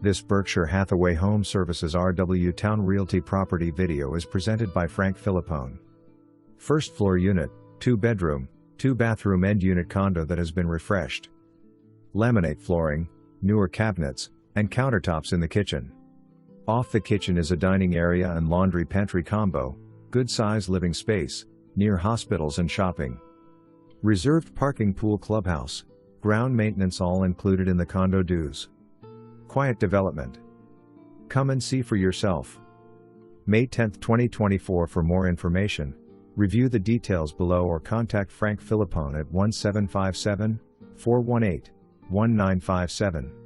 This Berkshire Hathaway HomeServices RW Towne Realty property video is presented by Frank Filippone. First floor unit, 2-bedroom, 2-bathroom end unit condo that has been refreshed. Laminate flooring, newer cabinets, and countertops in the kitchen. Off the kitchen is a dining area and laundry pantry combo, good size living space, near hospitals and shopping. Reserved parking, pool, clubhouse, ground maintenance all included in the condo dues. Quiet development. Come and see for yourself. May 10, 2024. For more information, review the details below or contact Frank Filippone at 1757 418 1957.